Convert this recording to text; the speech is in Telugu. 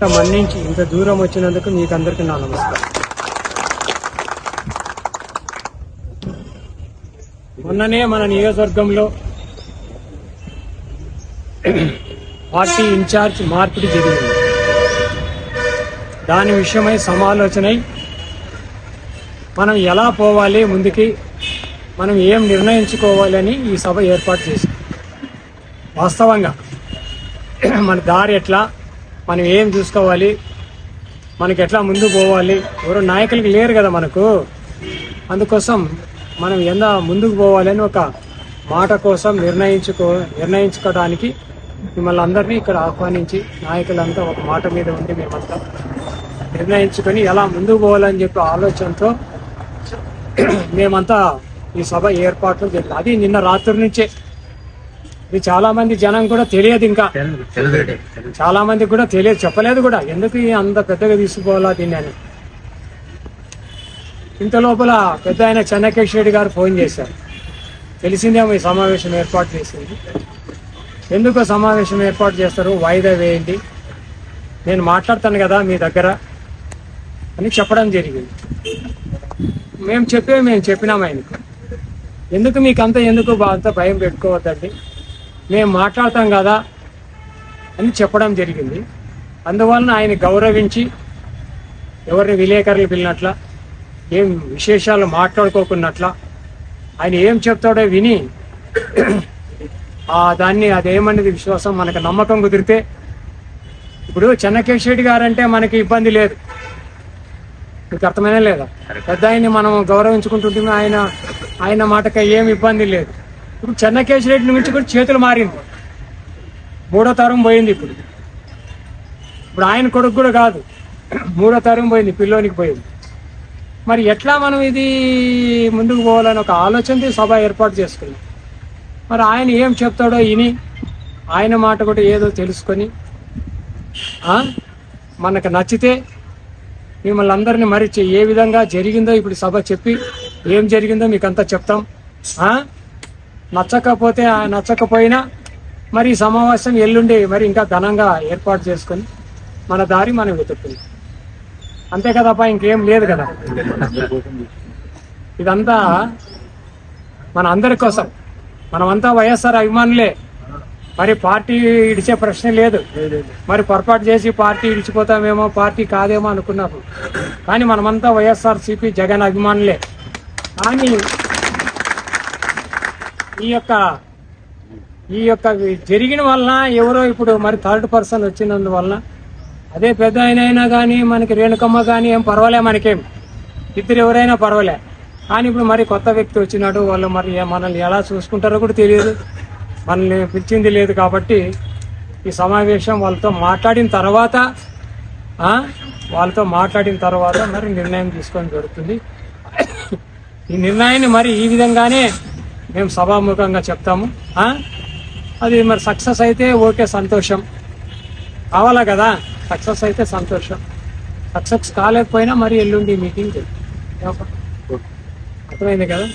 మన్నించి ఇంత దూరం వచ్చినందుకు మీకు అందరికీ నా నమస్కారం. మొన్ననే మన నియోజకవర్గంలో పార్టీ ఇన్ఛార్జ్ మార్పిడి జరిగింది. దాని విషయమై సమాలోచనై మనం ఎలా పోవాలి, ముందుకి మనం ఏం నిర్ణయించుకోవాలని ఈ సభ ఏర్పాటు చేసింది. వాస్తవంగా మన దారి ఎట్లా, మనం ఏం చూసుకోవాలి, మనకి ఎట్లా ముందు పోవాలి, ఎవరో నాయకులకి లేరు కదా మనకు. అందుకోసం మనం ఎంత ముందుకు పోవాలని ఒక మాట కోసం నిర్ణయించుకోవడానికి మిమ్మల్ని అందరినీ ఇక్కడ ఆహ్వానించి నాయకులంతా ఒక మాట మీద ఉండి మేమంతా నిర్ణయించుకొని ఎలా ముందుకు పోవాలని చెప్పి ఆలోచనతో మేమంతా ఈ సభ ఏర్పాట్లు జరిగింది. అది నిన్న రాత్రి నుంచే. ఇది చాలా మంది జనం కూడా తెలియదు, ఇంకా చాలా మందికి కూడా తెలియదు, చెప్పలేదు కూడా ఎందుకు అంత పెద్దగా తీసుకోవాలా దీన్ని అని. ఇంత లోపల పెద్ద ఆయన చెన్నకేశ్ రెడ్డి గారు ఫోన్ చేశారు. తెలిసిందేమో ఈ సమావేశం ఏర్పాటు చేసింది. ఎందుకు సమావేశం ఏర్పాటు చేస్తారు, వాయిదా వేయండి, నేను మాట్లాడతాను కదా మీ దగ్గర అని చెప్పడం జరిగింది. మేము చెప్పినాం ఆయనకు, ఎందుకు మీకు ఎందుకు అంత భయం పెట్టుకోవద్దండి, మేము మాట్లాడతాం కదా అని చెప్పడం జరిగింది. అందువలన ఆయన గౌరవించి ఎవరిని విలేకరులు పిలినట్ల, ఏం విశేషాలు మాట్లాడుకోకున్నట్ల, ఆయన ఏం చెప్తాడో విని దాన్ని అదేమన్నది విశ్వాసం మనకు నమ్మకం కుదిరితే. ఇప్పుడు చెన్నకేశ్ రెడ్డి గారంటే మనకి ఇబ్బంది లేదు, మీకు అర్థమైనా లేదా? పెద్ద ఆయన్ని మనం గౌరవించుకుంటుంటే ఆయన మాటకి ఏమి ఇబ్బంది లేదు. ఇప్పుడు చెన్నకేశ్ రెడ్డి నుంచి కూడా చేతులు మారింది, 3వ తరం పోయింది. ఇప్పుడు ఆయన కొడుకు కూడా కాదు, 3వ తరం పోయింది, పిల్లోనికి పోయింది. మరి ఎట్లా మనం ఇది ముందుకు పోవాలని ఒక ఆలోచనతో సభ ఏర్పాటు చేసుకున్నాం. మరి ఆయన ఏం చెప్తాడో విని ఆయన మాట కూడా ఏదో తెలుసుకొని మనకు నచ్చితే మిమ్మల్ని అందరినీ మరి ఏ విధంగా జరిగిందో ఇప్పుడు సభ చెప్పి ఏం జరిగిందో మీకు అంతా చెప్తాం. నచ్చకపోయినా మరి సమావేశం ఎల్లుండి మరి ఇంకా ఘనంగా ఏర్పాటు చేసుకొని మన దారి మనం వెతుక్కుంది. అంతే కదప్పా, ఇంకేం లేదు కదా. ఇదంతా మన అందరి కోసం, మనమంతా వైఎస్ఆర్ అభిమానులే. మరి పార్టీ ఇడిచే ప్రశ్న లేదు. మరి పొరపాటు చేసి పార్టీ ఇడిచిపోతామేమో, పార్టీ కాదేమో అనుకున్నాము. కానీ మనమంతా వైఎస్ఆర్ సిపి జగన్ అభిమానులే. కానీ ఈ యొక్క జరిగిన వలన ఎవరో ఇప్పుడు మరి థర్డ్ పర్సన్ వచ్చినందువలన, అదే పెద్ద అయినా కానీ మనకి రేణుకమ్మ కానీ ఏం పర్వాలే, మనకేం ఇద్దరు ఎవరైనా పర్వాలే. కానీ ఇప్పుడు మరి కొత్త వ్యక్తి వచ్చినాడు, వాళ్ళు మరి మనల్ని ఎలా చూసుకుంటారో కూడా తెలియదు, మనల్ని పిలిచింది లేదు. కాబట్టి ఈ సమావేశం వాళ్ళతో మాట్లాడిన తర్వాత మరి నిర్ణయం తీసుకొని జరుగుతుంది. ఈ నిర్ణయాన్ని మరి ఈ విధంగానే మేము సభాముఖంగా చెప్తాము. అది మరి సక్సెస్ అయితే ఓకే, సంతోషం కావాలా కదా. సక్సెస్ అయితే సంతోషం, సక్సెస్ కాలేకపోయినా మరి ఎల్లుండి మీటింగ్ అర్థమైంది కదా.